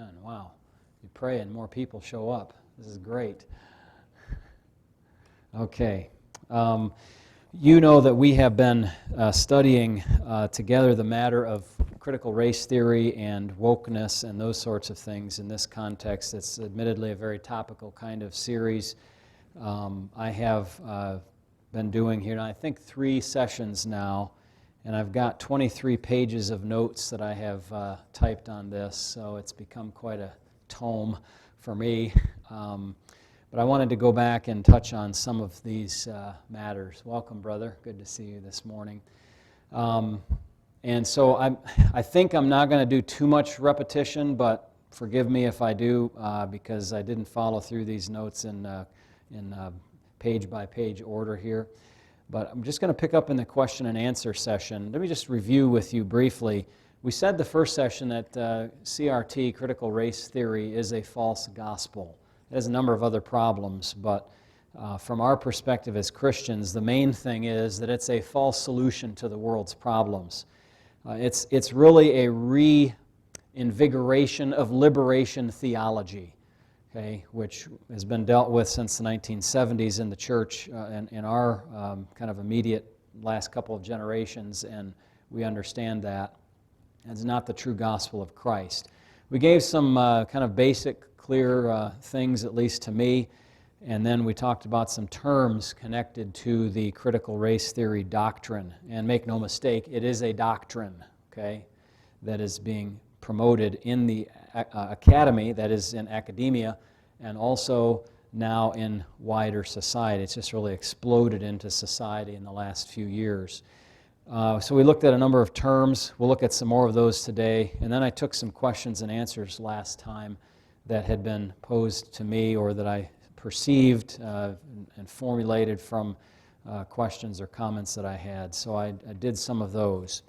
Amen. Wow. You pray and more people show up. This is great. Okay. You know that we have been studying together the matter of critical race theory and wokeness and those sorts of things in this context. It's admittedly a very topical kind of series. I have been doing here, I think, 3 sessions now, and I've got 23 pages of notes that I have typed on this, so it's become quite a tome for me. But I wanted to go back and touch on some of these matters. Welcome, brother. Good to see you this morning. And so I think I'm not going to do too much repetition, but forgive me if I do, because I didn't follow through these notes in page-by-page order here. But I'm just going to pick up in the question and answer session. Let me just review with you briefly. We said the first session that CRT, critical race theory, is a false gospel. It has a number of other problems, but from our perspective as Christians, the main thing is that it's a false solution to the world's problems. It's really a reinvigoration of liberation theology, okay, which has been dealt with since the 1970s in the church and in our kind of immediate last couple of generations, and we understand that. It's not the true gospel of Christ. We gave some kind of basic, clear things, at least to me, and then we talked about some terms connected to the critical race theory doctrine. And make no mistake, it is a doctrine, okay, that is being promoted in the academy, that is in academia, and also now in wider society. It's just really exploded into society in the last few years. So we looked at a number of terms. We'll look at some more of those today. And then I took some questions and answers last time that had been posed to me or that I perceived and formulated from questions or comments that I had. So I did some of those.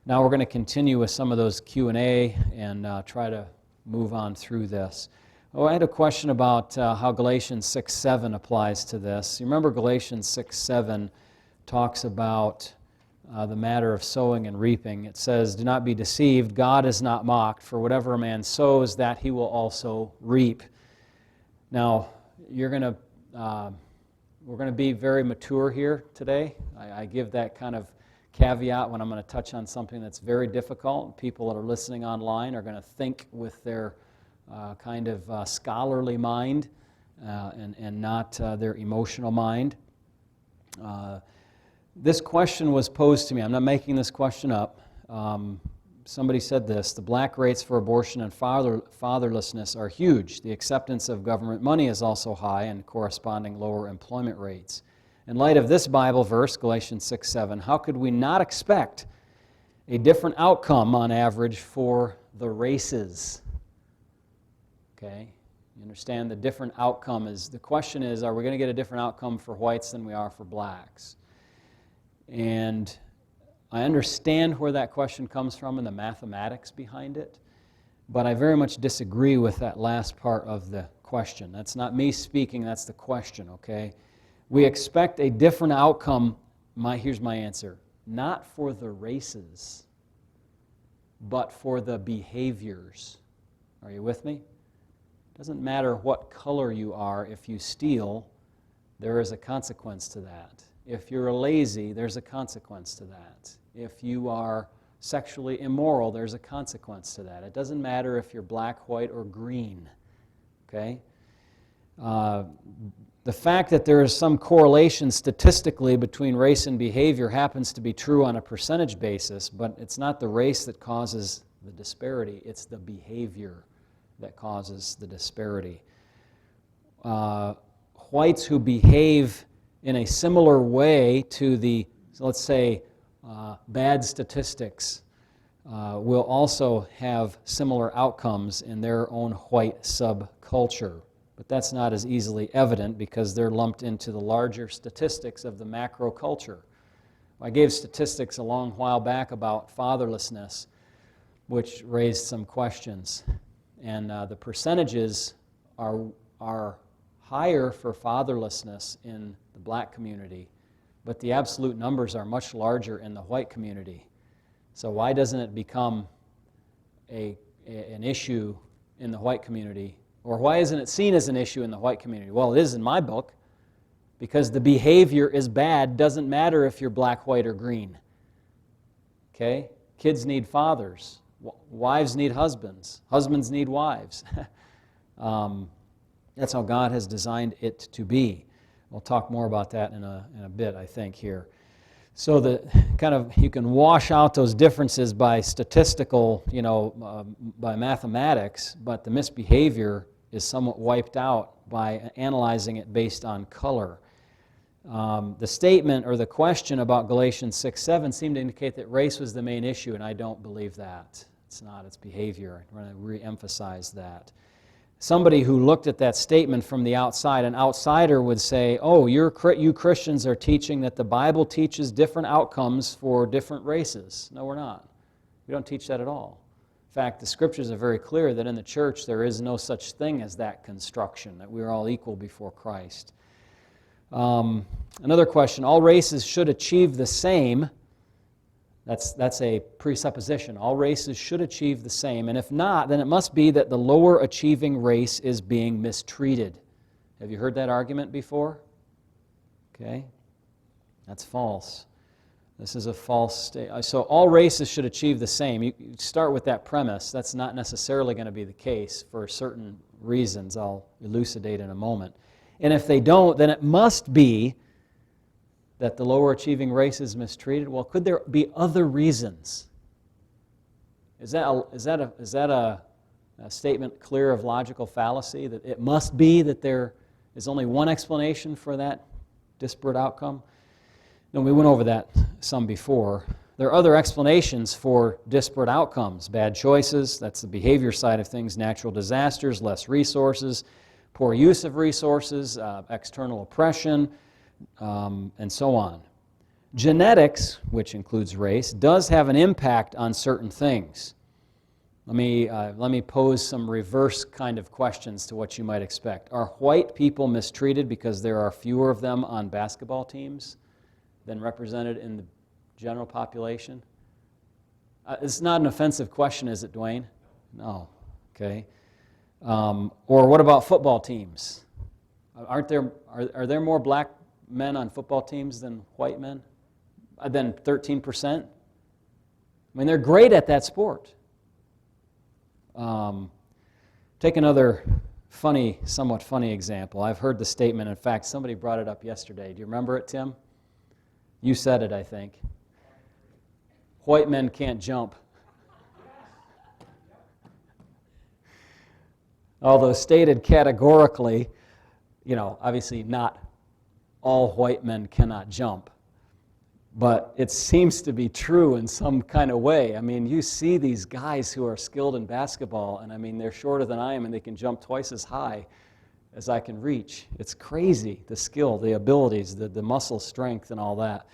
Now we're going to continue with some of those Q&A and try to move on through this. Oh, I had a question about how Galatians 6:7 applies to this. You remember Galatians 6:7 talks about the matter of sowing and reaping. It says, "Do not be deceived, God is not mocked, for whatever a man sows, that he will also reap." Now, we're going to be very mature here today. I give that kind of caveat when I'm going to touch on something that's very difficult. People that are listening online are going to think with their kind of scholarly mind and not their emotional mind. This question was posed to me. I'm not making this question up. Somebody said this: the black rates for abortion and fatherlessness are huge. The acceptance of government money is also high and corresponding lower employment rates. In light of this Bible verse, Galatians 6:7, how could we not expect a different outcome on average for the races? Okay, you understand the different outcome is, the question is, are we going to get a different outcome for whites than we are for blacks? And I understand where that question comes from and the mathematics behind it, but I very much disagree with that last part of the question. That's not me speaking, that's the question, okay? We expect a different outcome, here's my answer, not for the races, but for the behaviors. Are you with me? It doesn't matter what color you are. If you steal, there is a consequence to that. If you're lazy, there's a consequence to that. If you are sexually immoral, there's a consequence to that. It doesn't matter if you're black, white, or green. Okay? The fact that there is some correlation statistically between race and behavior happens to be true on a percentage basis, but it's not the race that causes the disparity, it's the behavior that causes the disparity. Whites who behave in a similar way to the, let's say, bad statistics will also have similar outcomes in their own white subculture. But that's not as easily evident because they're lumped into the larger statistics of the macro culture. I gave statistics a long while back about fatherlessness, which raised some questions. And the percentages are higher for fatherlessness in the black community, but the absolute numbers are much larger in the white community. So why doesn't it become an issue in the white community? Or why isn't it seen as an issue in the white community? Well, it is in my book, because the behavior is bad. Doesn't matter if you're black, white, or green. Okay? Kids need fathers. Wives need husbands. Husbands need wives. That's how God has designed it to be. We'll talk more about that in a bit, I think, here. So that kind of you can wash out those differences by statistical, by mathematics, but the misbehavior is somewhat wiped out by analyzing it based on color. The statement or the question about Galatians 6:7 seemed to indicate that race was the main issue, and I don't believe that. It's not, it's behavior. I want to re-emphasize that. Somebody who looked at that statement from the outside, an outsider would say, oh, you Christians are teaching that the Bible teaches different outcomes for different races. No, we're not. We don't teach that at all. In fact, the Scriptures are very clear that in the church there is no such thing as that construction, that we are all equal before Christ. Another question, all races should achieve the same. That's a presupposition. All races should achieve the same, and if not, then it must be that the lower achieving race is being mistreated. Have you heard that argument before? Okay, that's false. This is a false statement. So all races should achieve the same. You start with that premise. That's not necessarily going to be the case for certain reasons I'll elucidate in a moment. And if they don't, then it must be that the lower achieving race is mistreated. Well, could there be other reasons? Is that a statement clear of logical fallacy, that it must be that there is only one explanation for that disparate outcome? No, we went over that some before. There are other explanations for disparate outcomes. Bad choices, that's the behavior side of things, natural disasters, less resources, poor use of resources, external oppression, and so on. Genetics, which includes race, does have an impact on certain things. Let me pose some reverse kind of questions to what you might expect. Are white people mistreated because there are fewer of them on basketball teams than represented in the general population? It's not an offensive question, is it, Dwayne? No. Okay. Or what about football teams? Are there more black men on football teams than white men? Than 13%? I mean, they're great at that sport. Take another somewhat funny example. I've heard the statement. In fact, somebody brought it up yesterday. Do you remember it, Tim? You said it, I think. White men can't jump. Although stated categorically, obviously not all white men cannot jump. But it seems to be true in some kind of way. I mean, you see these guys who are skilled in basketball, and I mean, they're shorter than I am, and they can jump twice as high as I can reach. It's crazy, the skill, the abilities, the muscle strength, and all that.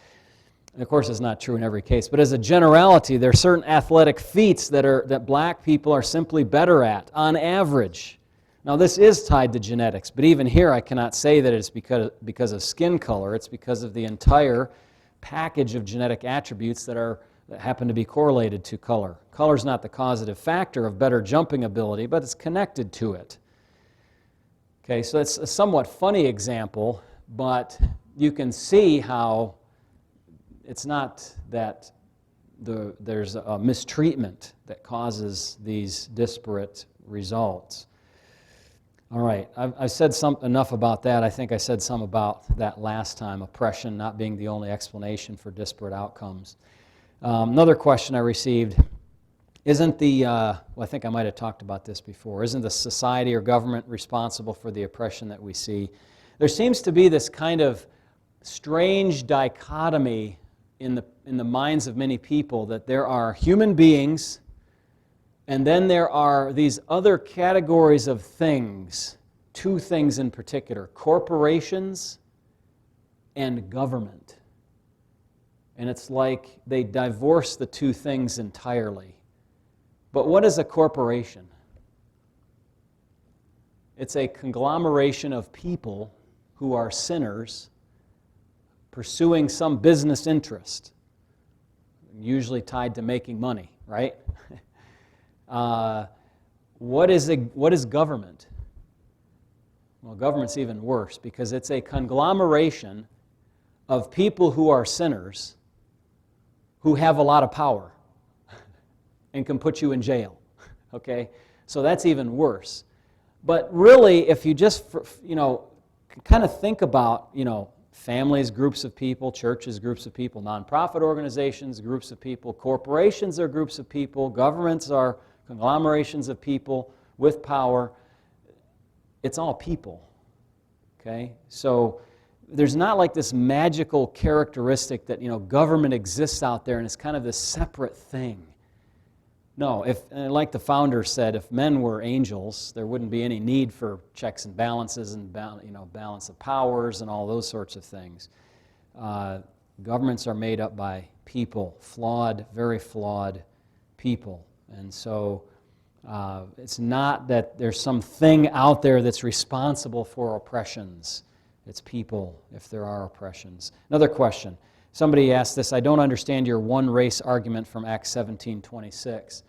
And of course, it's not true in every case. But as a generality, there are certain athletic feats that black people are simply better at, on average. Now, this is tied to genetics, but even here I cannot say that it's because of skin color. It's because of the entire package of genetic attributes that happen to be correlated to color. Color is not the causative factor of better jumping ability, but it's connected to it. Okay, so it's a somewhat funny example, but you can see how it's not that there's a mistreatment that causes these disparate results. All right, I've said enough about that. I think I said some about that last time, oppression not being the only explanation for disparate outcomes. Another question I received, I think I might have talked about this before, isn't the society or government responsible for the oppression that we see? There seems to be this kind of strange dichotomy in the minds of many people that there are human beings and then there are these other categories of things, two things in particular, corporations and government. And it's like they divorce the two things entirely. But what is a corporation? It's a conglomeration of people who are sinners pursuing some business interest, usually tied to making money, right? What is government? Well, government's even worse because it's a conglomeration of people who are sinners who have a lot of power and can put you in jail. Okay? So that's even worse. But really, if you just, kind of think about, families, groups of people, churches, groups of people, nonprofit organizations, groups of people, corporations are groups of people, governments are conglomerations of people with power. It's all people. Okay? So there's not like this magical characteristic that, government exists out there and it's kind of this separate thing. No, like the founder said, if men were angels, there wouldn't be any need for checks and balances and balance of powers and all those sorts of things. Governments are made up by people, flawed, very flawed people. And so it's not that there's some thing out there that's responsible for oppressions. It's people, if there are oppressions. Another question. Somebody asked this, I don't understand your one race argument from Acts 17:26.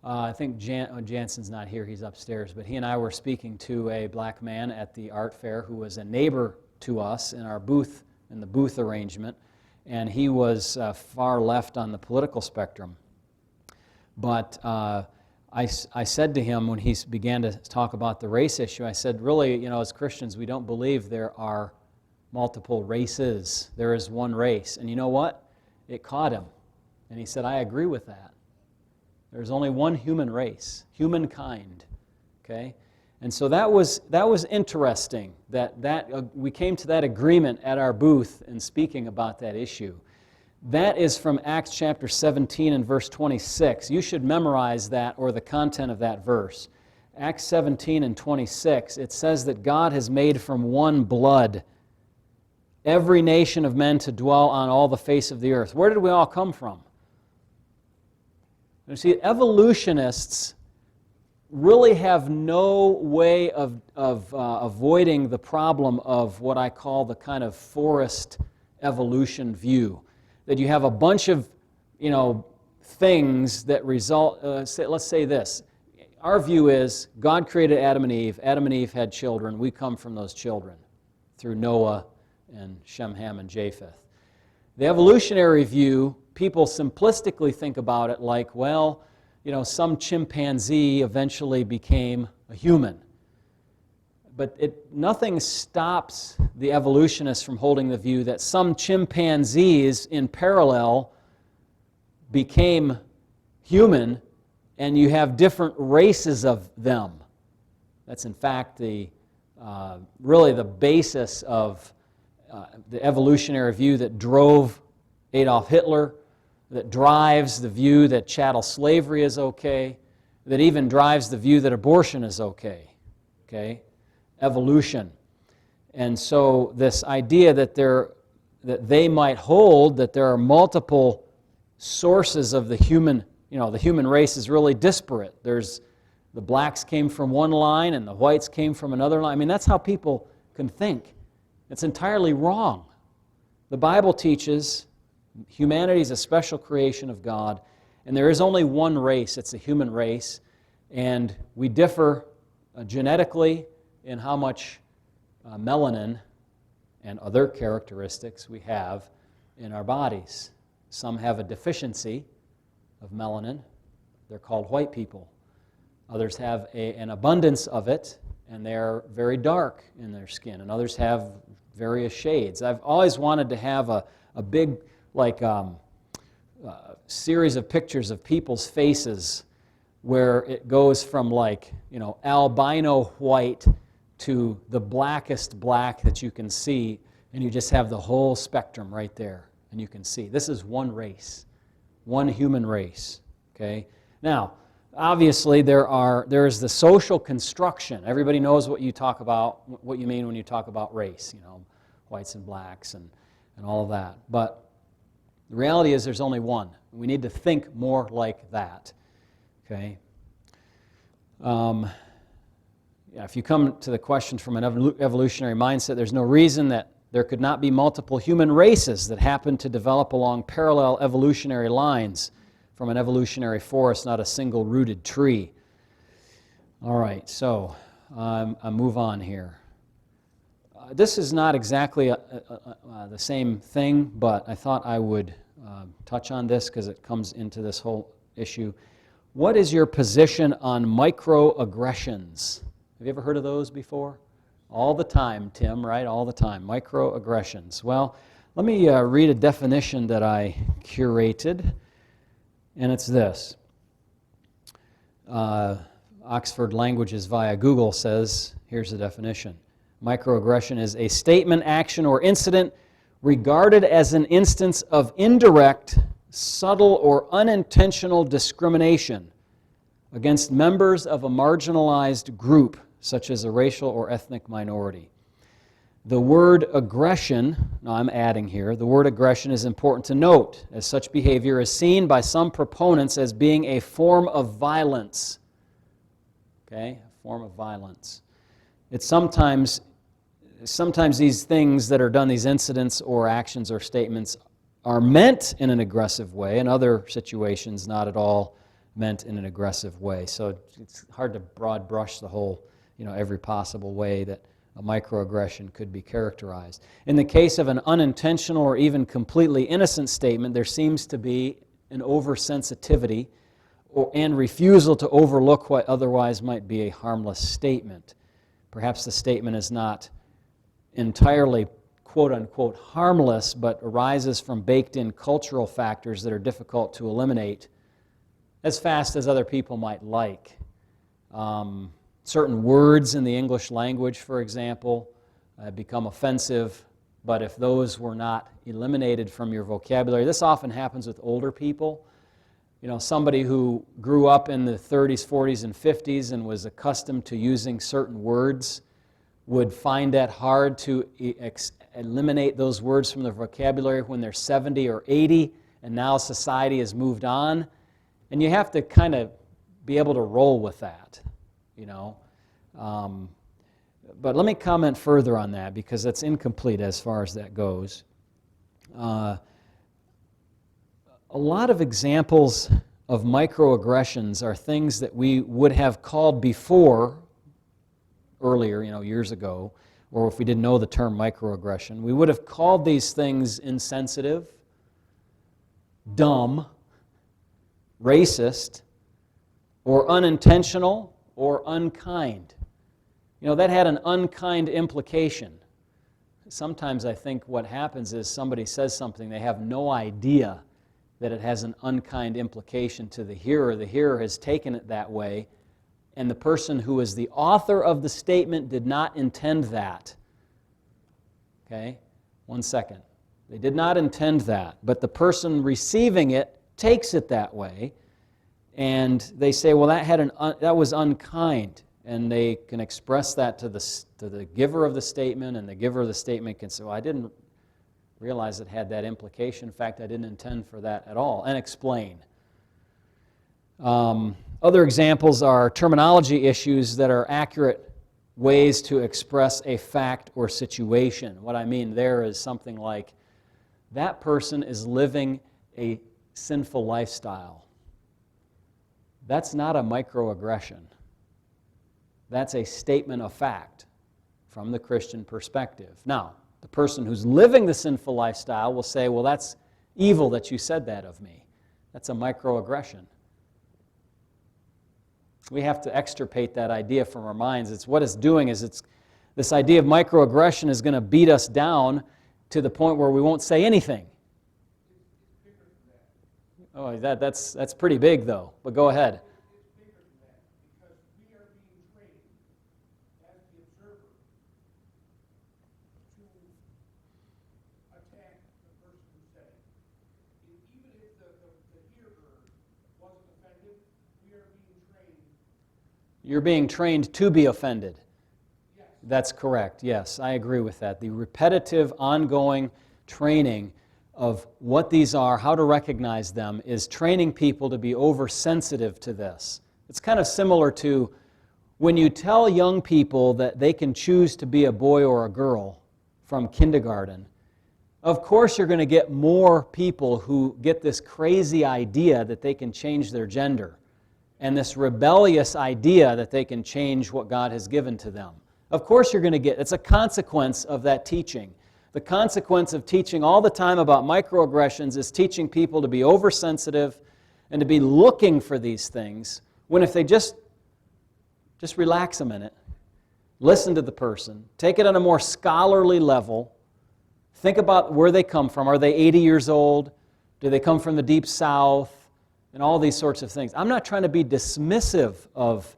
I think Jansen's not here, he's upstairs, but he and I were speaking to a black man at the art fair who was a neighbor to us in our booth, in the booth arrangement, and he was far left on the political spectrum. But I said to him when he began to talk about the race issue, I said, really, as Christians, we don't believe there are multiple races. There is one race. And you know what? It caught him. And he said, I agree with that. There's only one human race, humankind. Okay? And so that was interesting that we came to that agreement at our booth in speaking about that issue. That is from Acts chapter 17 and verse 26. You should memorize that or the content of that verse. Acts 17 and 26, it says that God has made from one blood every nation of men to dwell on all the face of the earth. Where did we all come from? You see, evolutionists really have no way of avoiding the problem of what I call the kind of forest evolution view. That you have a bunch of, things that result, let's say this. Our view is God created Adam and Eve. Adam and Eve had children. We come from those children through Noah and Shem, Ham, and Japheth. The evolutionary view, people simplistically think about it like, well, some chimpanzee eventually became a human. But nothing stops the evolutionists from holding the view that some chimpanzees in parallel became human, and you have different races of them. That's in fact really the basis of the evolutionary view that drove Adolf Hitler, that drives the view that chattel slavery is okay, that even drives the view that abortion is okay. Okay? Evolution. And so this idea that they might hold that there are multiple sources of the human, the human race is really disparate. The blacks came from one line and the whites came from another line. I mean, that's how people can think. It's entirely wrong. The Bible teaches humanity is a special creation of God, and there is only one race. It's the human race, and we differ genetically in how much melanin and other characteristics we have in our bodies. Some have a deficiency of melanin. They're called white people. Others have an abundance of it, and they're very dark in their skin, and others have various shades. I've always wanted to have a big series of pictures of people's faces where it goes from albino white to the blackest black that you can see, and you just have the whole spectrum right there, and you can see. This is one race, one human race, okay? Now, obviously there is the social construction. Everybody knows what you mean when you talk about race, whites and blacks and all of that. But the reality is there's only one. We need to think more like that, okay? If you come to the question from an evolutionary mindset, there's no reason that there could not be multiple human races that happen to develop along parallel evolutionary lines from an evolutionary forest, not a single rooted tree. All right, so I move on here. This is not exactly the same thing, but I thought I would touch on this because it comes into this whole issue. What is your position on microaggressions? Have you ever heard of those before? All the time, Tim, right? All the time. Microaggressions. Well, let me read a definition that I curated, and it's this. Oxford Languages via Google says, here's the definition. Microaggression is a statement, action, or incident regarded as an instance of indirect, subtle, or unintentional discrimination against members of a marginalized group, such as a racial or ethnic minority. The word aggression, now I'm adding here, the word aggression is important to note, as such behavior is seen by some proponents as being a form of violence. Okay, a form of violence. It's sometimes these things that are done, these incidents or actions or statements, are meant in an aggressive way. In other situations, not at all meant in an aggressive way. So it's hard to broad brush the whole, every possible way that a microaggression could be characterized. In the case of an unintentional or even completely innocent statement, there seems to be an oversensitivity and refusal to overlook what otherwise might be a harmless statement. Perhaps the statement is not entirely quote-unquote harmless, but arises from baked-in cultural factors that are difficult to eliminate as fast as other people might like. Certain words in the English language, for example, become offensive, but if those were not eliminated from your vocabulary, this often happens with older people. Somebody who grew up in the 30s, 40s, and 50s and was accustomed to using certain words would find that hard to eliminate those words from their vocabulary when they're 70 or 80, and now society has moved on. And you have to kind of be able to roll with that, But let me comment further on that because that's incomplete as far as that goes. A lot of examples of microaggressions are things that we would have called before, earlier, years ago, or if we didn't know the term microaggression, we would have called these things insensitive, dumb, racist, or unintentional, or unkind. That had an unkind implication. Sometimes I think what happens is somebody says something, they have no idea that it has an unkind implication to the hearer. The hearer has taken it that way, and the person who is the author of the statement did not intend that. Okay? 1 second. They did not intend that, but the person receiving it takes it that way, and they say, well, that was unkind, and they can express that to the giver of the statement, and the giver of the statement can say, well, I didn't realize it had that implication. In fact, I didn't intend for that at all, and explain. Other examples are terminology issues that are accurate ways to express a fact or situation. What I mean there is something like, that person is living a sinful lifestyle. That's not a microaggression. That's a statement of fact from the Christian perspective. Now, the person who's living the sinful lifestyle will say, well, that's evil that you said that of me. That's a microaggression. We have to extirpate that idea from our minds. What it's doing is this idea of microaggression is going to beat us down to the point where we won't say anything. Oh, that's pretty big, though. But go ahead. It's bigger than that because we are being trained as the observer to attack the person who said it. Even if the hearer wasn't offended, we are being trained. You're being trained to be offended. Yes. That's correct, yes, I agree with that. The repetitive, ongoing training of what these are, how to recognize them, is training people to be oversensitive to this. It's kind of similar to when you tell young people that they can choose to be a boy or a girl from kindergarten. Of course you're going to get more people who get this crazy idea that they can change their gender. and this rebellious idea that they can change what God has given to them. Of course you're going to get, it's a consequence of that teaching. The consequence of teaching all the time about microaggressions is teaching people to be oversensitive and to be looking for these things, when if they just relax a minute, listen to the person, take it on a more scholarly level, think about where they come from. Are they 80 years old? Do they come from the Deep South? And all these sorts of things. I'm not trying to be dismissive of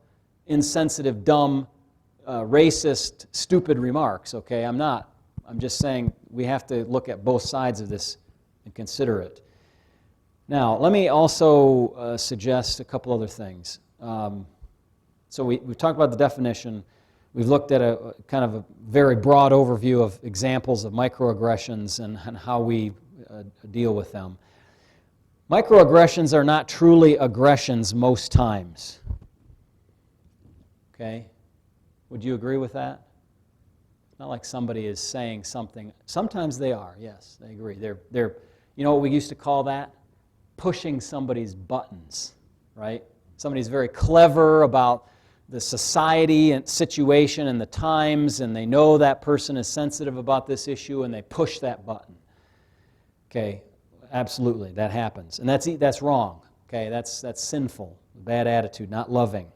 insensitive, dumb, racist, stupid remarks, okay? I'm not. I'm just saying we have to look at both sides of this and consider it. Now, let me also suggest a couple other things. So we've talked about the definition. We've looked at a kind of a very broad overview of examples of microaggressions and how we deal with them. Microaggressions are not truly aggressions most times. Okay? Would you agree with that? It's not like somebody is saying something. Sometimes they are, yes, I agree. They're you know what we used to call that? Pushing somebody's buttons, right? Somebody's very clever about the society and situation and the times, and they know that person is sensitive about this issue, and they push that button. Okay? Absolutely, that happens. And that's wrong. Okay, that's sinful, bad attitude, not loving.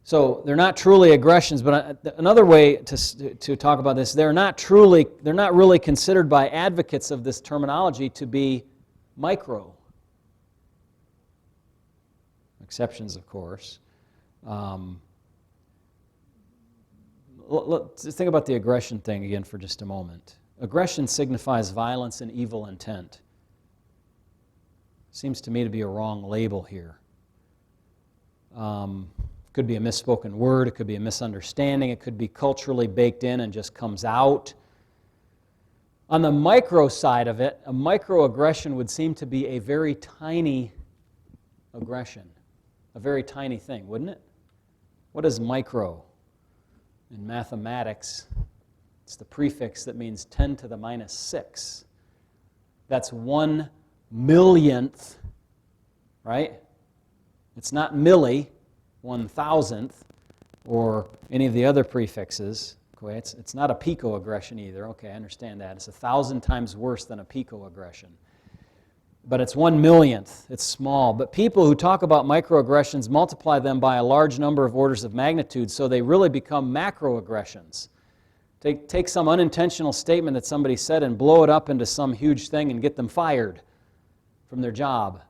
So they're not truly aggressions, but another way to talk about this, they're not really considered by advocates of this terminology to be micro. Exceptions, of course. Let's think about the aggression thing again for just a moment. Aggression signifies violence and evil intent. Seems to me to be a wrong label here. Could be a misspoken word, it could be a misunderstanding, it could be culturally baked in and just comes out. On the micro side of it, a microaggression would seem to be a very tiny aggression, a very tiny thing, wouldn't it? What is micro? In mathematics, it's the prefix that means 10 to the minus 6. That's 1 millionth, right? It's not milli, 1,000th, or any of the other prefixes. Okay, it's not a picoaggression either. Okay, I understand that. It's 1,000 times worse than a picoaggression. But it's 1 millionth. It's small. But people who talk about microaggressions multiply them by a large number of orders of magnitude, so they really become macroaggressions. Take some unintentional statement that somebody said and blow it up into some huge thing and get them fired from their job.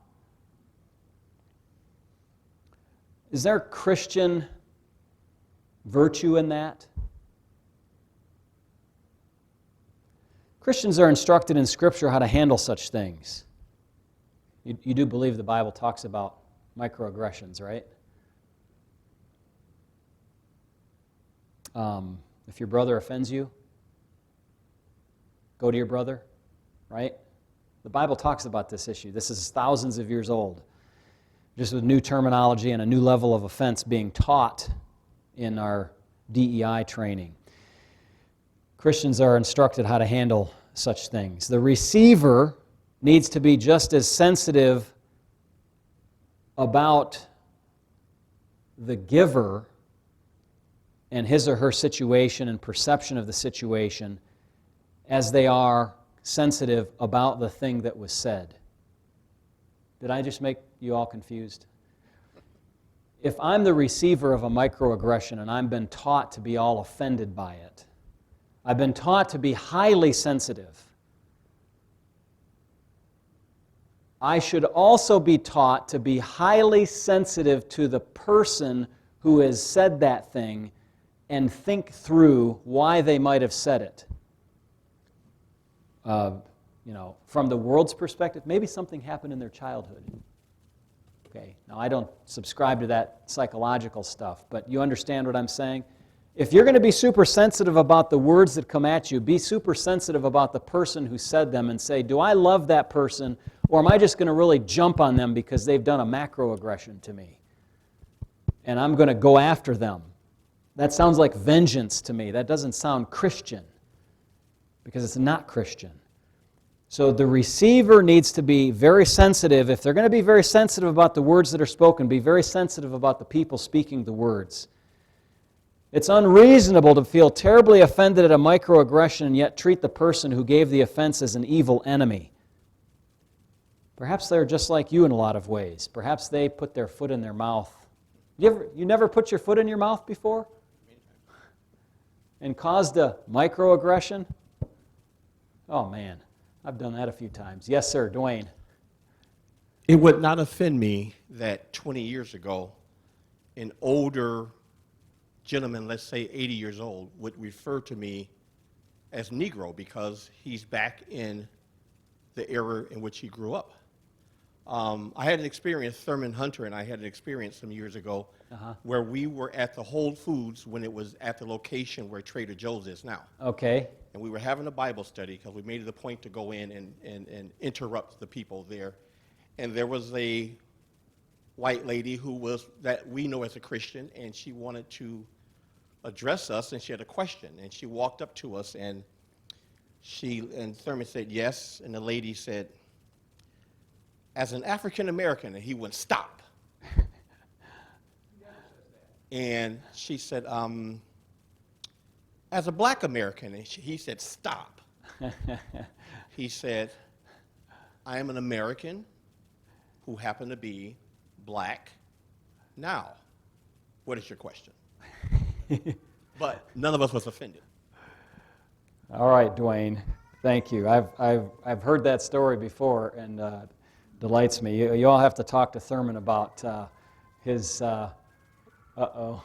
Is there Christian virtue in that? Christians are instructed in Scripture how to handle such things. You do believe the Bible talks about microaggressions, right? If your brother offends you, go to your brother, right? The Bible talks about this issue. This is thousands of years old, just with new terminology and a new level of offense being taught in our DEI training. Christians are instructed how to handle such things. The receiver needs to be just as sensitive about the giver and his or her situation and perception of the situation as they are sensitive about the thing that was said. Did I just make you all confused? If I'm the receiver of a microaggression and I've been taught to be all offended by it, I've been taught to be highly sensitive, I should also be taught to be highly sensitive to the person who has said that thing and think through why they might have said it. From the world's perspective, maybe something happened in their childhood. Okay, now I don't subscribe to that psychological stuff, but you understand what I'm saying? If you're going to be super sensitive about the words that come at you, be super sensitive about the person who said them and say, do I love that person, or am I just going to really jump on them because they've done a macroaggression to me? And I'm going to go after them. That sounds like vengeance to me. That doesn't sound Christian, because it's not Christian. So the receiver needs to be very sensitive. If they're going to be very sensitive about the words that are spoken, be very sensitive about the people speaking the words. It's unreasonable to feel terribly offended at a microaggression and yet treat the person who gave the offense as an evil enemy. Perhaps they're just like you in a lot of ways. Perhaps they put their foot in their mouth. You never put your foot in your mouth before? And caused a microaggression? Oh man, I've done that a few times. Yes, sir, Dwayne. It would not offend me that 20 years ago, an older gentleman, let's say 80 years old, would refer to me as Negro because he's back in the era in which he grew up. I had an experience, Thurman Hunter and I had an experience some years ago where we were at the Whole Foods when it was at the location where Trader Joe's is now. Okay. And we were having a Bible study because we made it a point to go in and interrupt the people there. And there was a white lady who was, that we know as a Christian, and she wanted to address us, and she had a question. And she walked up to us, and Thurman said, yes, and the lady said, as an African American, and he went, stop. And she said, as a black American, and he said, stop. He said, I am an American who happen to be black now. What is your question? But none of us was offended. All right, Dwayne. Thank you. I've heard that story before, and delights me. You all have to talk to Thurman about his. Uh-oh.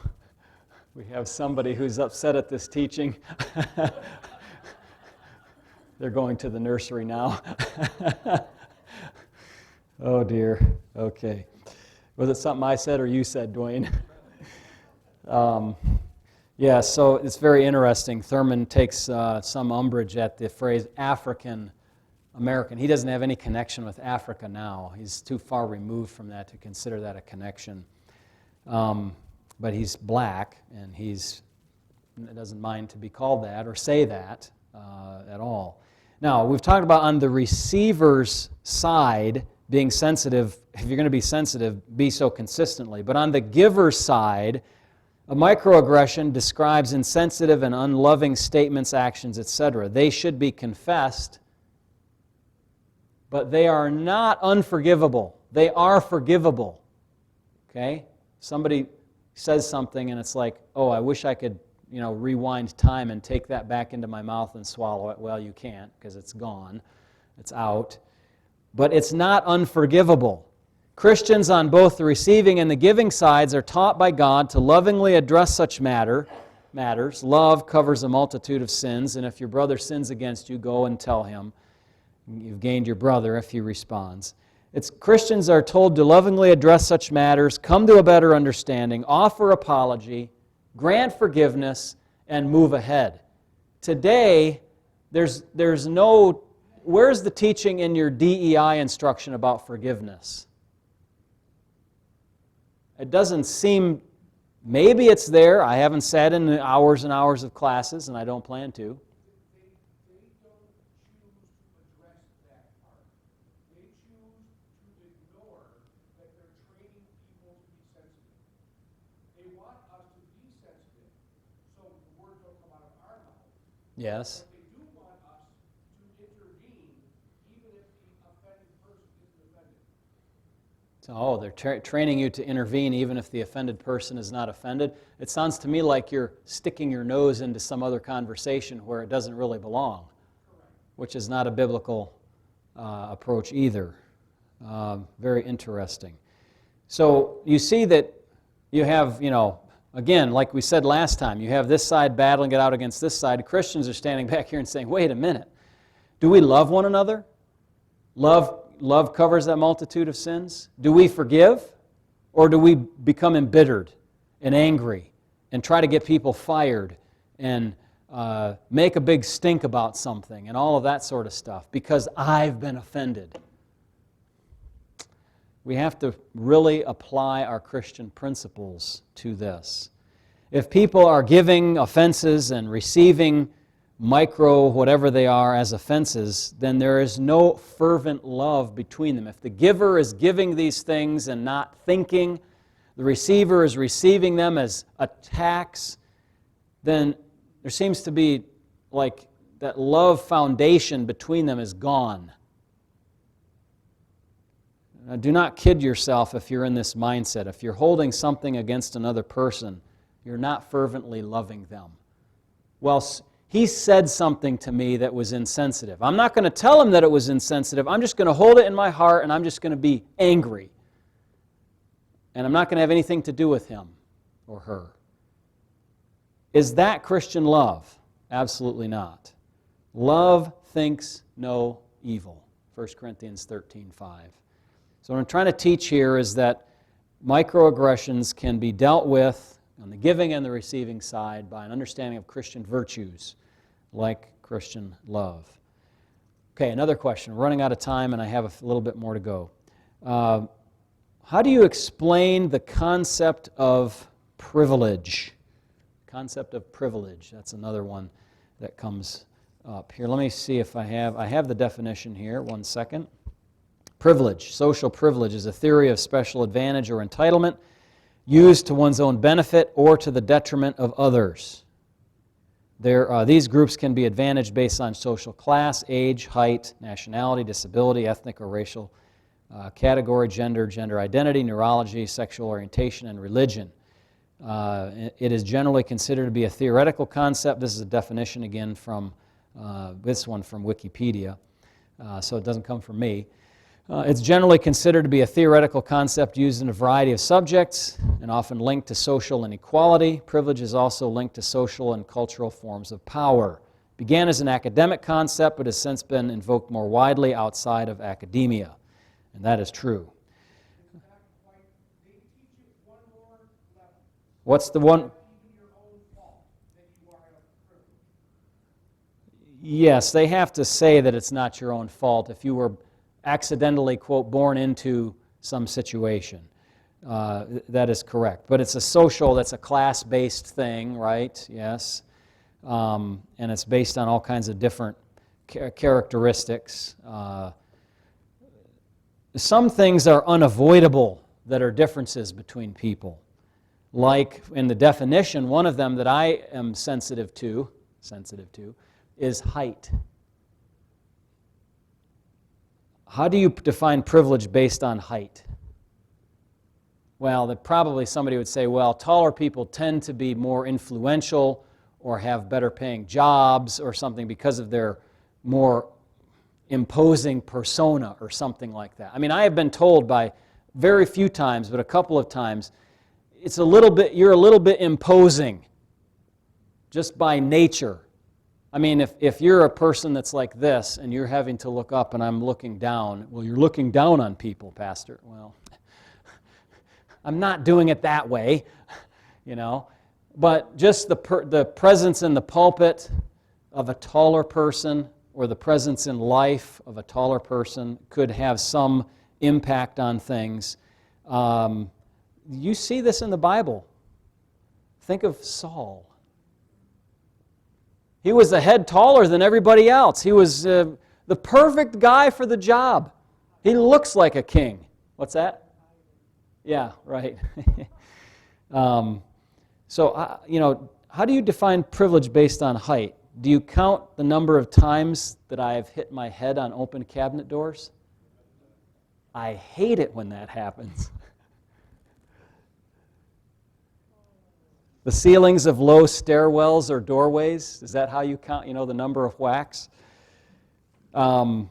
We have somebody who's upset at this teaching. They're going to the nursery now. Oh dear. Okay. Was it something I said or you said, Dwayne? Yeah, so it's very interesting. Thurman takes some umbrage at the phrase African American. He doesn't have any connection with Africa now. He's too far removed from that to consider that a connection. But he's black, and he doesn't mind to be called that or say that at all. Now, we've talked about on the receiver's side, being sensitive. If you're going to be sensitive, be so consistently. But on the giver's side, a microaggression describes insensitive and unloving statements, actions, etc. They should be confessed, but they are not unforgivable. They are forgivable. Okay? Somebody says something and it's like, oh, I wish I could, rewind time and take that back into my mouth and swallow it. Well, you can't because it's gone. It's out. But it's not unforgivable. Christians on both the receiving and the giving sides are taught by God to lovingly address such matters. Love covers a multitude of sins, and if your brother sins against you, go and tell him. You've gained your brother if he responds. Christians are told to lovingly address such matters, come to a better understanding, offer apology, grant forgiveness, and move ahead. Today, there's no... Where's the teaching in your DEI instruction about forgiveness? It doesn't seem... Maybe it's there. I haven't sat in hours and hours of classes, and I don't plan to. They don't choose to address that part. They choose to ignore that they're training people to be sensitive. They want us to be sensitive so the words don't come out of our mouth. Yes. But they do want us to intervene even if the offended person isn't offended. Oh, they're training you to intervene even if the offended person is not offended. It sounds to me like you're sticking your nose into some other conversation where it doesn't really belong, which is not a biblical approach either. Very interesting. So you see that you have, again, like we said last time, you have this side battling it out against this side. Christians are standing back here and saying, wait a minute, do we love one another? Love covers that multitude of sins. Do we forgive? Or do we become embittered and angry and try to get people fired and make a big stink about something and all of that sort of stuff because I've been offended? We have to really apply our Christian principles to this. If people are giving offenses and receiving micro, whatever they are, as offenses, then there is no fervent love between them. If the giver is giving these things and not thinking, the receiver is receiving them as attacks, then there seems to be like that love foundation between them is gone. Now, do not kid yourself if you're in this mindset. If you're holding something against another person, you're not fervently loving them. Well, he said something to me that was insensitive. I'm not going to tell him that it was insensitive. I'm just going to hold it in my heart and I'm just going to be angry. And I'm not going to have anything to do with him or her. Is that Christian love? Absolutely not. Love thinks no evil. 1 Corinthians 13:5. So what I'm trying to teach here is that microaggressions can be dealt with on the giving and the receiving side by an understanding of Christian virtues like Christian love. Okay, another question. We're running out of time and I have a little bit more to go. How do you explain the concept of privilege? Concept of privilege. That's another one that comes up here. Let me see if I have the definition here. 1 second. Privilege, social privilege, is a theory of special advantage or entitlement used to one's own benefit or to the detriment of others. These groups can be advantaged based on social class, age, height, nationality, disability, ethnic or racial category, gender identity, neurology, sexual orientation, and religion. It is generally considered to be a theoretical concept. This is a definition again from this one from Wikipedia, so it doesn't come from me. It's generally considered to be a theoretical concept used in a variety of subjects and often linked to social inequality. Privilege is also linked to social and cultural forms of power. It began as an academic concept but has since been invoked more widely outside of academia, and that is true. What's the one? Yes, they have to say that it's not your own fault if you were accidentally, quote, born into some situation. That is correct. But it's that's a class-based thing, right? Yes. And it's based on all kinds of different characteristics. Some things are unavoidable that are differences between people. Like in the definition, one of them that I am sensitive to is height. How do you define privilege based on height? Well, probably somebody would say, well, taller people tend to be more influential or have better paying jobs or something because of their more imposing persona or something like that. I mean, I have been told by very few times, but a couple of times, you're a little bit imposing just by nature. I mean, if you're a person that's like this and you're having to look up and I'm looking down, well, you're looking down on people, Pastor. Well, I'm not doing it that way, you know. But just the presence in the pulpit of a taller person or the presence in life of a taller person could have some impact on things. You see this in the Bible. Think of Saul. He was a head taller than everybody else. He was the perfect guy for the job. He looks like a king. What's that? Yeah, right. So, how do you define privilege based on height? Do you count the number of times that I've hit my head on open cabinet doors? I hate it when that happens. The ceilings of low stairwells or doorways, is that how you count, the number of whacks? Do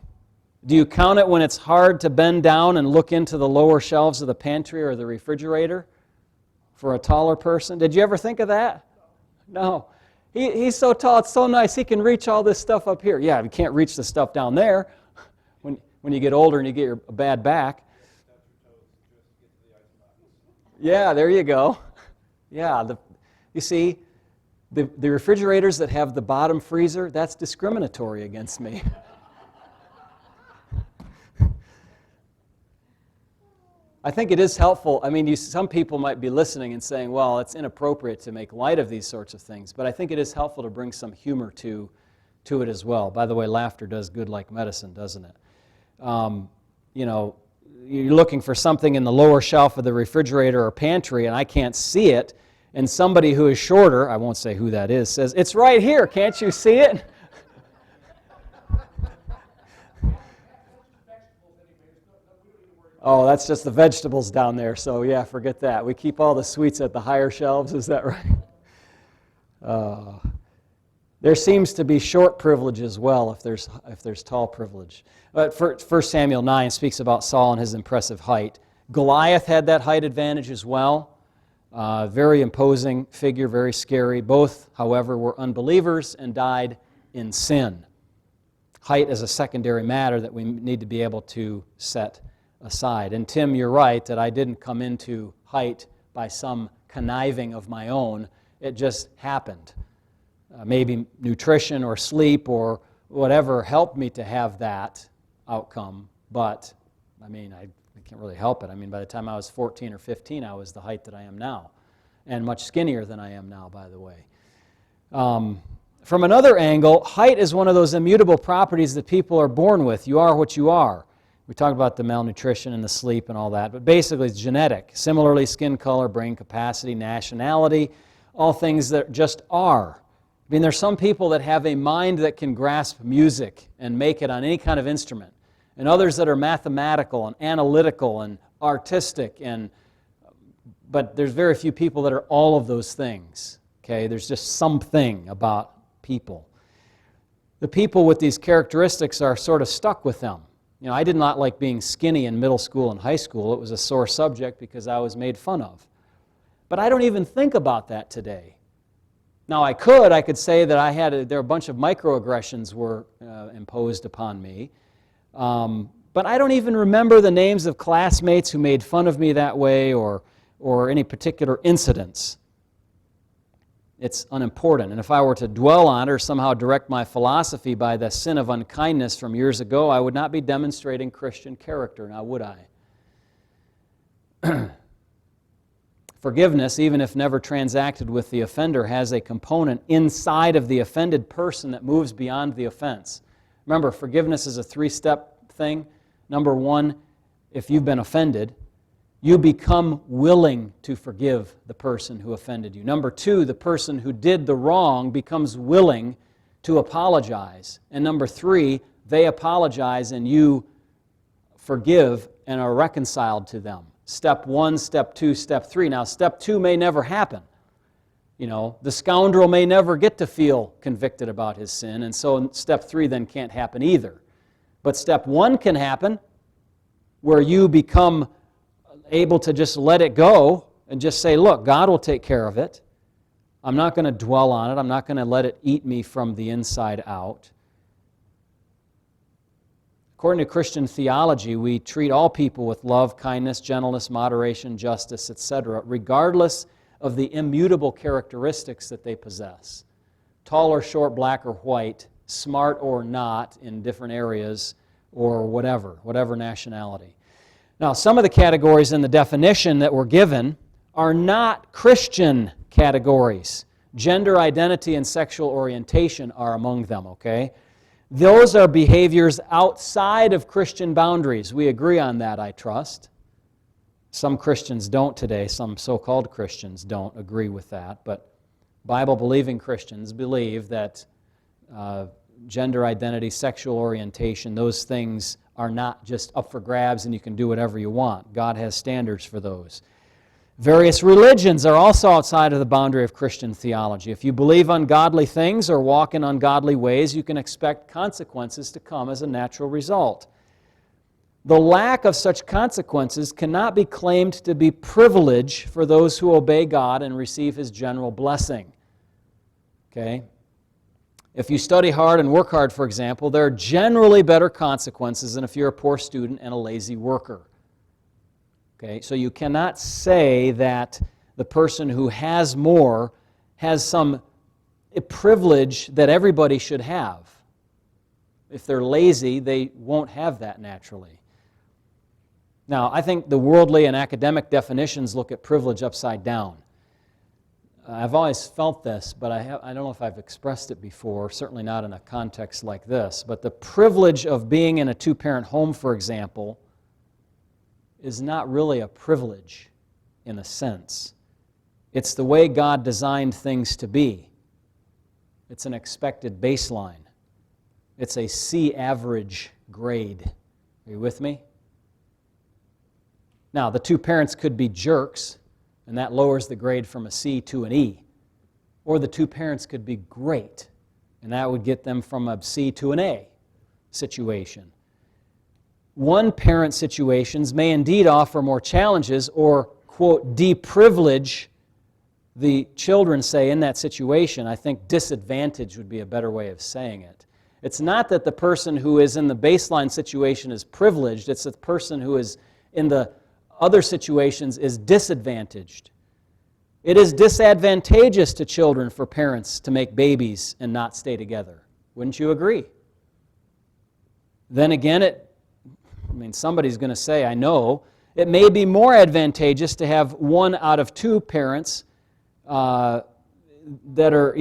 you count it when it's hard to bend down and look into the lower shelves of the pantry or the refrigerator for a taller person? Did you ever think of that? No. He's so tall, it's so nice, he can reach all this stuff up here. Yeah, you can't reach the stuff down there when you get older and you get a bad back. Yeah, there you go. Yeah, you see, the refrigerators that have the bottom freezer, that's discriminatory against me. I think it is helpful. I mean, some people might be listening and saying, well, it's inappropriate to make light of these sorts of things, but I think it is helpful to bring some humor to to it as well. By the way, laughter does good like medicine, doesn't it? You know, you're looking for something in the lower shelf of the refrigerator or pantry, and I can't see it, and somebody who is shorter, I won't say who that is, says, "It's right here, can't you see it?" Oh, that's just the vegetables down there, so yeah, forget that. We keep all the sweets at the higher shelves, is that right? There seems to be short privilege as well if there's tall privilege. But 1 Samuel 9 speaks about Saul and his impressive height. Goliath had that height advantage as well. Very imposing figure, very scary. Both, however, were unbelievers and died in sin. Height is a secondary matter that we need to be able to set aside. And Tim, you're right that I didn't come into height by some conniving of my own. It just happened. Maybe nutrition or sleep or whatever helped me to have that outcome, but I mean, I can't really help it. I mean, by the time I was 14 or 15, I was the height that I am now, and much skinnier than I am now, by the way. From another angle, height is one of those immutable properties that people are born with. You are what you are. We talked about the malnutrition and the sleep and all that, but basically it's genetic. Similarly, skin color, brain capacity, nationality, all things that just are. I mean, there's some people that have a mind that can grasp music and make it on any kind of instrument, and others that are mathematical and analytical and artistic, but there's very few people that are all of those things. Okay, there's just something about people. The people with these characteristics are sort of stuck with them. You know, I did not like being skinny in middle school and high school. It was a sore subject because I was made fun of. But I don't even think about that today. Now I could say that there were a bunch of microaggressions were imposed upon me, but I don't even remember the names of classmates who made fun of me that way or any particular incidents. It's unimportant. And if I were to dwell on or somehow direct my philosophy by the sin of unkindness from years ago, I would not be demonstrating Christian character, now would I? Forgiveness, even if never transacted with the offender, has a component inside of the offended person that moves beyond the offense. Remember, forgiveness is a three-step thing. Number one, if you've been offended, you become willing to forgive the person who offended you. Number two, the person who did the wrong becomes willing to apologize. And number three, they apologize and you forgive and are reconciled to them. Step one, step two, step three. Now, step two may never happen. You know, the scoundrel may never get to feel convicted about his sin, and so step three then can't happen either. But step one can happen, where you become able to just let it go and just say, look, God will take care of it. I'm not going to dwell on it. I'm not going to let it eat me from the inside out. According to Christian theology, we treat all people with love, kindness, gentleness, moderation, justice, etc., regardless of the immutable characteristics that they possess. Tall or short, black or white, smart or not in different areas, or whatever nationality. Now, some of the categories in the definition that were given are not Christian categories. Gender identity and sexual orientation are among them, okay? Those are behaviors outside of Christian boundaries. We agree on that, I trust. Some Christians don't today. Some so-called Christians don't agree with that. But Bible-believing Christians believe that gender identity, sexual orientation, those things are not just up for grabs and you can do whatever you want. God has standards for those. Various religions are also outside of the boundary of Christian theology. If you believe ungodly things or walk in ungodly ways, you can expect consequences to come as a natural result. The lack of such consequences cannot be claimed to be privilege for those who obey God and receive His general blessing. Okay? If you study hard and work hard, for example, there are generally better consequences than if you're a poor student and a lazy worker. Okay, so you cannot say that the person who has more has some privilege that everybody should have. If they're lazy, they won't have that naturally. Now, I think the worldly and academic definitions look at privilege upside down. I've always felt this, but I don't know if I've expressed it before, certainly not in a context like this, but the privilege of being in a two-parent home, for example, is not really a privilege in a sense. It's the way God designed things to be. It's an expected baseline. It's a C average grade. Are you with me? Now, the two parents could be jerks, and that lowers the grade from a C to an E. Or the two parents could be great, and that would get them from a C to an A situation. One-parent situations may indeed offer more challenges or, quote, deprivilege the children, say, in that situation. I think disadvantage would be a better way of saying it. It's not that the person who is in the baseline situation is privileged, it's that the person who is in the other situations is disadvantaged. It is disadvantageous to children for parents to make babies and not stay together. Wouldn't you agree? Then again, somebody's going to say, I know, it may be more advantageous to have one out of two parents that are,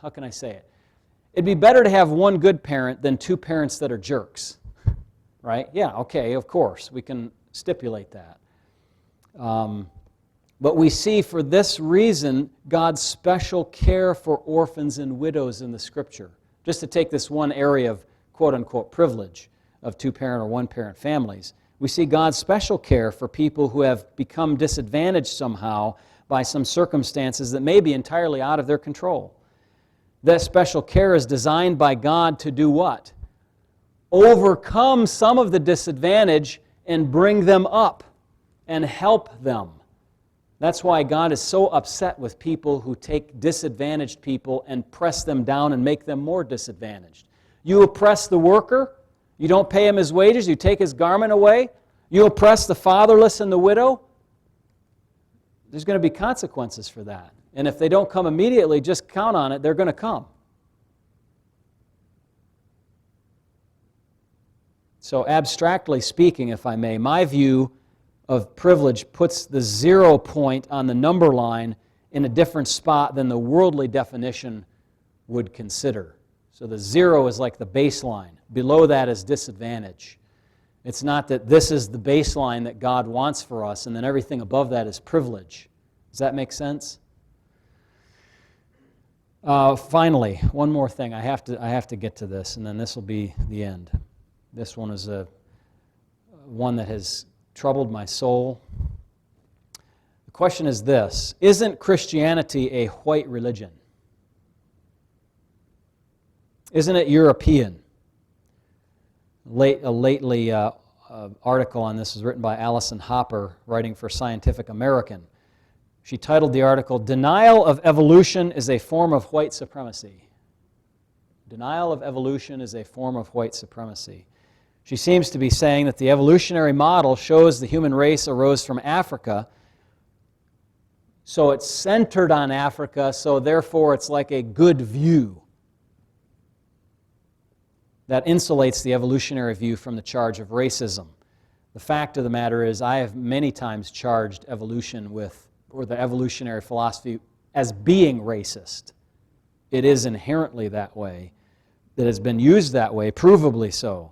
how can I say it? It'd be better to have one good parent than two parents that are jerks, right? Yeah, okay, of course, we can stipulate that. But we see for this reason God's special care for orphans and widows in the Scripture. Just to take this one area of quote-unquote privilege of two-parent or one-parent families, we see God's special care for people who have become disadvantaged somehow by some circumstances that may be entirely out of their control. That special care is designed by God to do what? Overcome some of the disadvantage and bring them up and help them. That's why God is so upset with people who take disadvantaged people and press them down and make them more disadvantaged. You oppress the worker, you don't pay him his wages, you take his garment away, you oppress the fatherless and the widow, there's going to be consequences for that. And if they don't come immediately, just count on it, they're going to come. So abstractly speaking, if I may, my view of privilege puts the 0 point on the number line in a different spot than the worldly definition would consider. So the 0 is like the baseline. Below that is disadvantage. It's not that this is the baseline that God wants for us, and then everything above that is privilege. Does that make sense? Finally, one more thing. I have to get to this, and then this will be the end. This one is one that has troubled my soul. The question is this: isn't Christianity a white religion? Isn't it European? Lately, article on this was written by Allison Hopper, writing for Scientific American. She titled the article, "Denial of Evolution is a Form of White Supremacy." Denial of evolution is a form of white supremacy. She seems to be saying that the evolutionary model shows the human race arose from Africa, so it's centered on Africa, so therefore it's like a good view. That insulates the evolutionary view from the charge of racism. The fact of the matter is, I have many times charged evolution or the evolutionary philosophy as being racist. It is inherently that way. It has been used that way, provably so.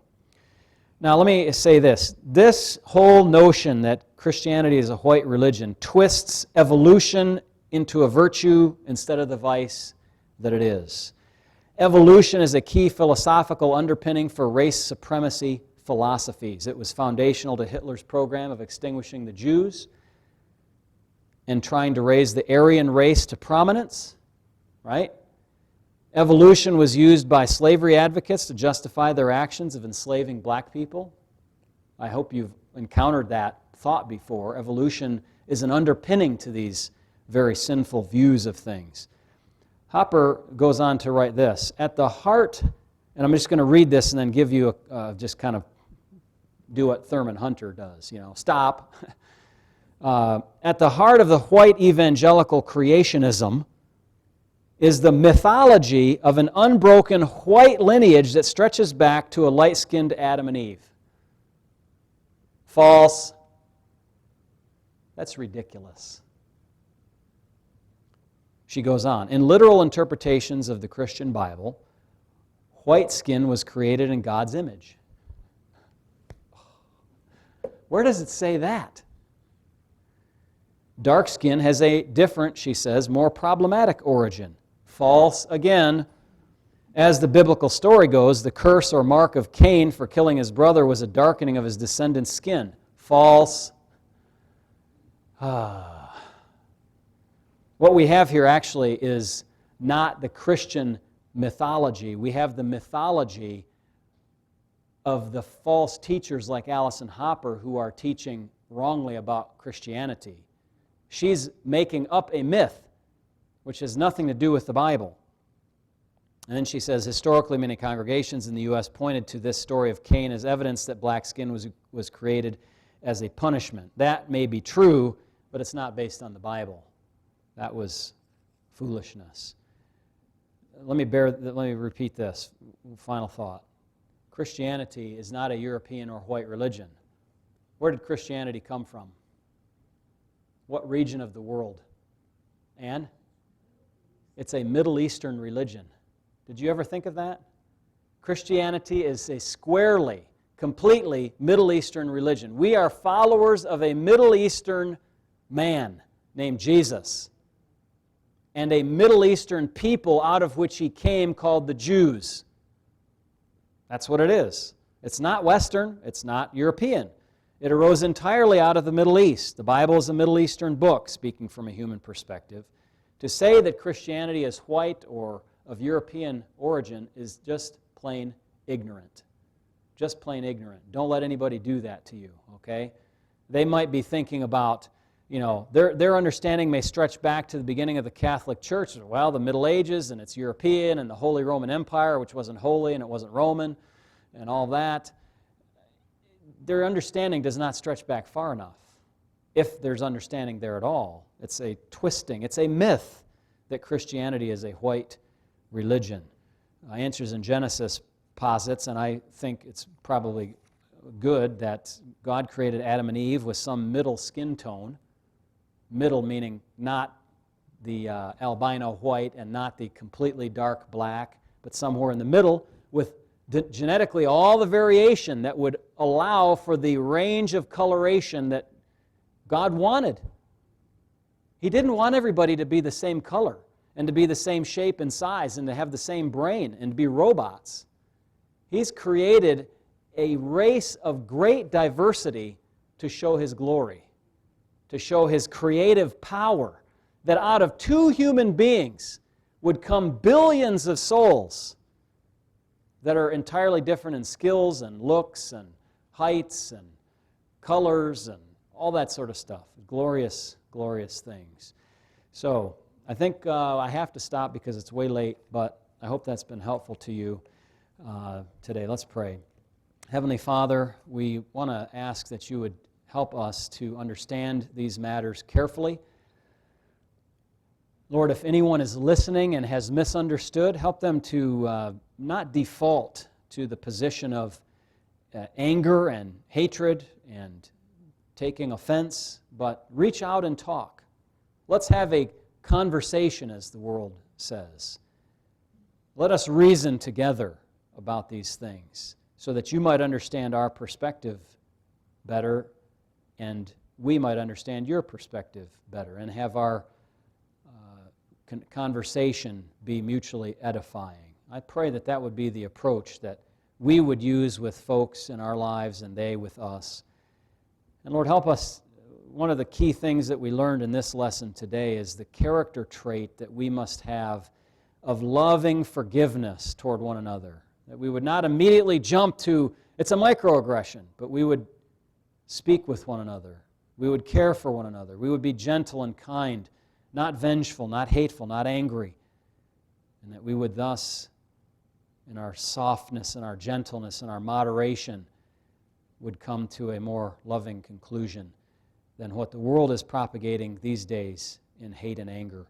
Now let me say this. This whole notion that Christianity is a white religion twists evolution into a virtue instead of the vice that it is. Evolution is a key philosophical underpinning for race supremacy philosophies. It was foundational to Hitler's program of extinguishing the Jews and trying to raise the Aryan race to prominence, right? Evolution was used by slavery advocates to justify their actions of enslaving black people. I hope you've encountered that thought before. Evolution is an underpinning to these very sinful views of things. Hopper goes on to write this: at the heart, and I'm just going to read this and then give you just kind of do what Thurman Hunter does, stop. At the heart of the white evangelical creationism is the mythology of an unbroken white lineage that stretches back to a light-skinned Adam and Eve. False. That's ridiculous. She goes on, in literal interpretations of the Christian Bible, white skin was created in God's image. Where does it say that? Dark skin has a different, she says, more problematic origin. False again. As the biblical story goes, the curse or mark of Cain for killing his brother was a darkening of his descendant's skin. False. What we have here actually is not the Christian mythology. We have the mythology of the false teachers like Allison Hopper who are teaching wrongly about Christianity. She's making up a myth which has nothing to do with the Bible. And then she says, historically, many congregations in the U.S. pointed to this story of Cain as evidence that black skin was created as a punishment. That may be true, but it's not based on the Bible. That was foolishness. Let me repeat this. Final thought. Christianity is not a European or white religion. Where did Christianity come from? What region of the world? And it's a Middle Eastern religion. Did you ever think of that? Christianity is a squarely, completely Middle Eastern religion. We are followers of a Middle Eastern man named Jesus and a Middle Eastern people out of which he came called the Jews. That's what it is. It's not Western. It's not European. It arose entirely out of the Middle East. The Bible is a Middle Eastern book, speaking from a human perspective. To say that Christianity is white or of European origin is just plain ignorant. Just plain ignorant. Don't let anybody do that to you, okay? They might be thinking about, their understanding may stretch back to the beginning of the Catholic Church. Well, the Middle Ages, and it's European, and the Holy Roman Empire, which wasn't holy and it wasn't Roman, and all that. Their understanding does not stretch back far enough, if there's understanding there at all. It's a twisting. It's a myth that Christianity is a white religion. Answers in Genesis posits, and I think it's probably good, that God created Adam and Eve with some middle skin tone. Middle meaning not the albino white and not the completely dark black, but somewhere in the middle with genetically all the variation that would allow for the range of coloration that God wanted. He didn't want everybody to be the same color and to be the same shape and size and to have the same brain and to be robots. He's created a race of great diversity to show His glory, to show His creative power, that out of two human beings would come billions of souls that are entirely different in skills and looks and heights and colors and all that sort of stuff. Glorious, glorious things. So I think I have to stop because it's way late, but I hope that's been helpful to you today. Let's pray. Heavenly Father, we want to ask that you would help us to understand these matters carefully. Lord, if anyone is listening and has misunderstood, help them to not default to the position of anger and hatred and taking offense, but reach out and talk. Let's have a conversation, as the world says. Let us reason together about these things so that you might understand our perspective better and we might understand your perspective better and have our conversation be mutually edifying. I pray that that would be the approach that we would use with folks in our lives and they with us. And Lord, help us. One of the key things that we learned in this lesson today is the character trait that we must have of loving forgiveness toward one another. That we would not immediately jump to, it's a microaggression, but we would speak with one another. We would care for one another. We would be gentle and kind, not vengeful, not hateful, not angry. And that we would thus, in our softness and our gentleness and our moderation, would come to a more loving conclusion than what the world is propagating these days in hate and anger.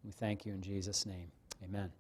We thank you in Jesus' name. Amen.